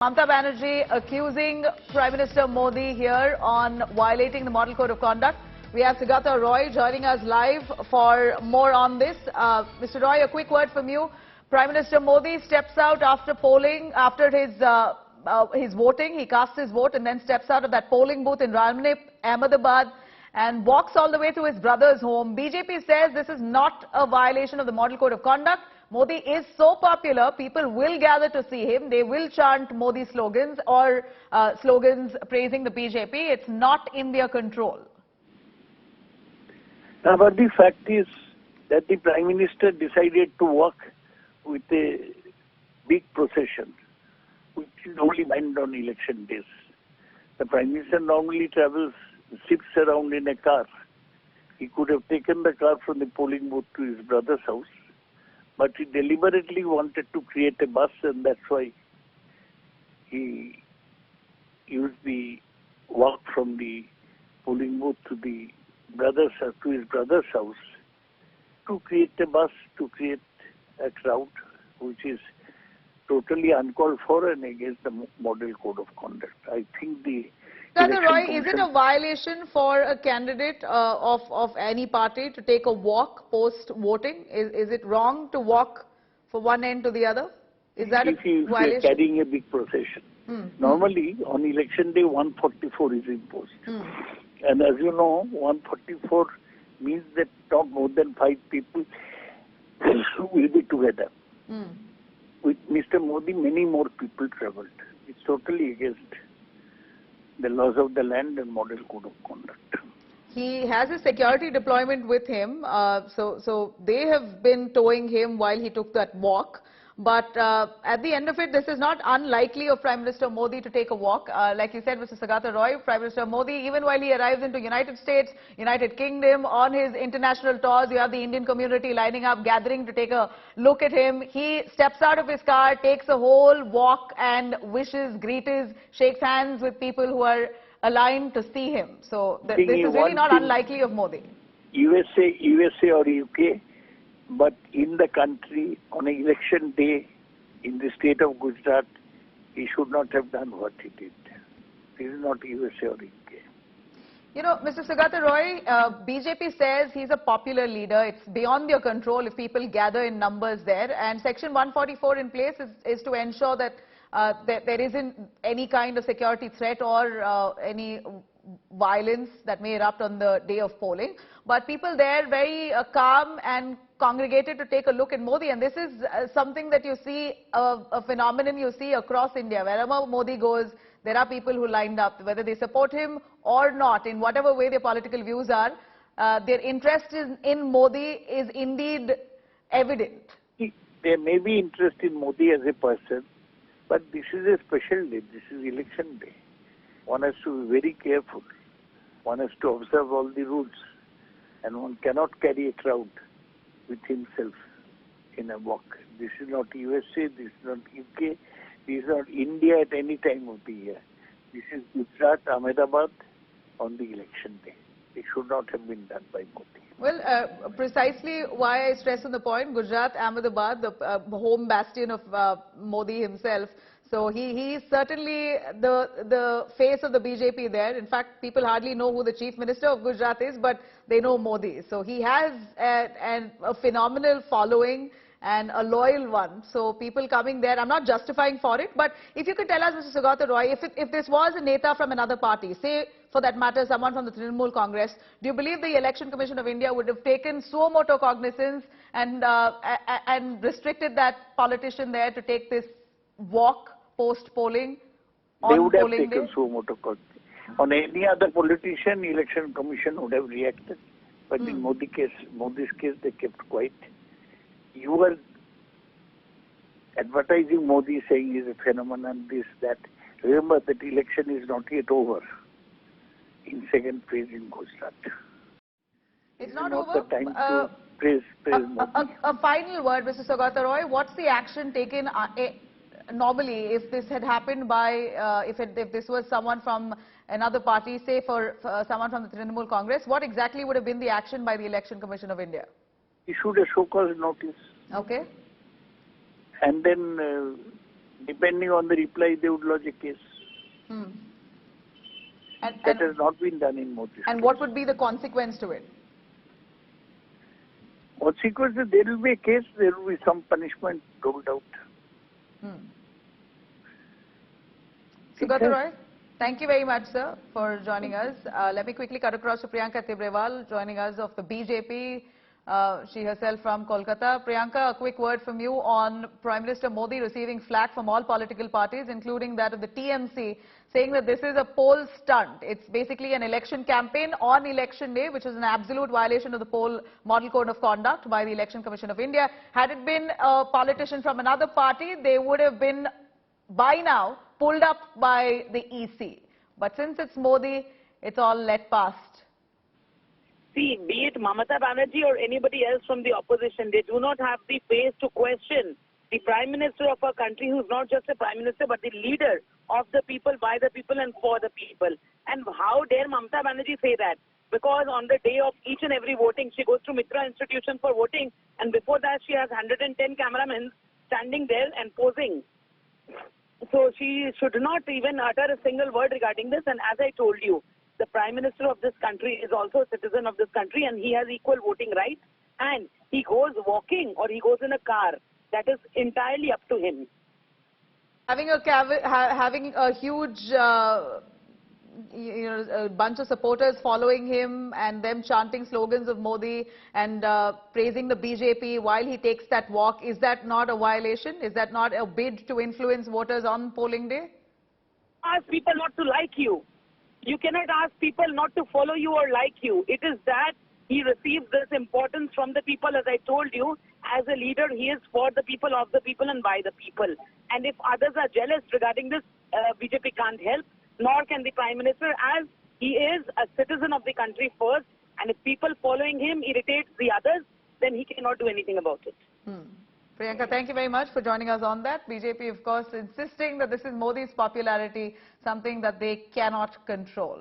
Mamata Banerjee accusing Prime Minister Modi here on violating the Model Code of Conduct. We have Saugata Roy joining us live for more on this. Mr. Roy, a quick word from you. Prime Minister Modi steps out after polling, after his voting. He casts his vote and then steps out of that polling booth in Ahmedabad and walks all the way to his brother's home. BJP says this is not a violation of the Model Code of Conduct. Modi is so popular, people will gather to see him. They will chant Modi slogans or slogans praising the BJP. It's not in their control. Now, but the fact is that the Prime Minister decided to walk with a big procession, which is only meant on election days. The Prime Minister normally travels, sits around in a car. He could have taken the car from the polling booth to his brother's house. But he deliberately wanted to create a bus, and that's why he used the walk from the polling booth to his brother's house to create a bus, to create a crowd, which is totally uncalled for and against the Model Code of Conduct. I think the Mr. Roy, is it a violation for a candidate of any party to take a walk post-voting? Is it wrong to walk from one end to the other? Is that a violation? If you're carrying a big procession. Normally, on election day, 144 is imposed. And as you know, 144 means that not more than 5 people will be together. With Mr. Modi, many more people travelled. It's totally against the laws of the land and Model Code of Conduct. He has a security deployment with him, so they have been towing him while he took that walk. But at the end of it, this is not unlikely of Prime Minister Modi to take a walk. Like you said, Mr. Saugata Roy, Prime Minister Modi, even while he arrives into United States, United Kingdom, on his international tours, you have the Indian community lining up, gathering to take a look at him. He steps out of his car, takes a whole walk and wishes, greets, shakes hands with people who are aligned to see him. So this is really not unlikely of Modi. USA or UK, but in the country, on an election day, in the state of Gujarat, he should not have done what he did. This is not USA or UK. You know, Mr. Saugata Roy, BJP says he's a popular leader. It's beyond their control if people gather in numbers there. And Section 144 in place is to ensure that there isn't any kind of security threat or any violence that may erupt on the day of polling. But people there very calm and congregated to take a look at Modi, and this is something that you see, a phenomenon you see across India. Wherever Modi goes, there are people who lined up, whether they support him or not, in whatever way their political views are. Their interest in Modi is indeed evident. There may be interest in Modi as a person, but this is a special day. This is election day. One has to be very careful. One has to observe all the rules, and one cannot carry a crowd with himself in a walk. This is not USA, this is not UK, this is not India at any time of the year. This is Gujarat, Ahmedabad on the election day. It should not have been done by Modi. Well, precisely why I stress on the point, Gujarat, Ahmedabad, the home bastion of Modi himself. So he is certainly the face of the BJP there. In fact, people hardly know who the Chief Minister of Gujarat is, but they know Modi. So he has a phenomenal following and a loyal one. So people coming there, I'm not justifying for it, but if you could tell us, Mr. Saugata Roy, if this was a Neta from another party, say for that matter someone from the Trinamool Congress, do you believe the Election Commission of India would have taken suo motu cognizance and restricted that politician there to take this walk post-polling on They would have polling taken day? suo motu cognizance. On any other politician, Election Commission would have reacted. But in Modi's case, they kept quiet. You were advertising Modi, saying he's a phenomenon, this, that. Remember that election is not yet over in second phase in Gujarat. It's not over. over. The time to praise Modi. A final word, Mr. Saugata Roy. What's the action taken normally if this had happened by, if this was someone from another party, say for someone from the Trinamool Congress, what exactly would have been the action by the Election Commission of India? Issued a show cause notice. Okay. And then Depending on the reply, they would lodge a case. Hmm. That has not been done in Modi's And case. what would be the consequence to it? Consequently, there will be a case, there will be some punishment doled out. Saugata Roy, thank you very much, sir, for joining us. Let me quickly cut across to Priyanka Tibrewal, joining us of the BJP. She herself from Kolkata. Priyanka, a quick word from you on Prime Minister Modi receiving flack from all political parties, including that of the TMC, saying that this is a poll stunt. It's basically an election campaign on election day, which is an absolute violation of the poll model code of conduct by the Election Commission of India. Had it been a politician from another party, they would have been by now pulled up by the EC. But since it's Modi, it's all let past. See, be it Mamata Banerjee or anybody else from the opposition, they do not have the face to question the Prime Minister of a country who's not just a Prime Minister but the leader of the people, by the people and for the people. And how dare Mamata Banerjee say that? Because on the day of each and every voting, she goes to Mitra Institution for voting, and before that she has 110 cameramen standing there and posing. So she should not even utter a single word regarding this. And as I told you, the Prime Minister of this country is also a citizen of this country and he has equal voting rights. And he goes walking or he goes in a car. That is entirely up to him. Having a huge a bunch of supporters following him and them chanting slogans of Modi and praising the BJP while he takes that walk, is that not a violation? Is that not a bid to influence voters on polling day? Ask people not to like you. You cannot ask people not to follow you or like you. It is that he receives this importance from the people. As I told you, as a leader, he is for the people, of the people and by the people. And if others are jealous regarding this, BJP can't help, nor can the Prime Minister, as he is a citizen of the country first. And if people following him irritates the others, then he cannot do anything about it. Priyanka, thank you very much for joining us on that. BJP, of course, insisting that this is Modi's popularity, something that they cannot control.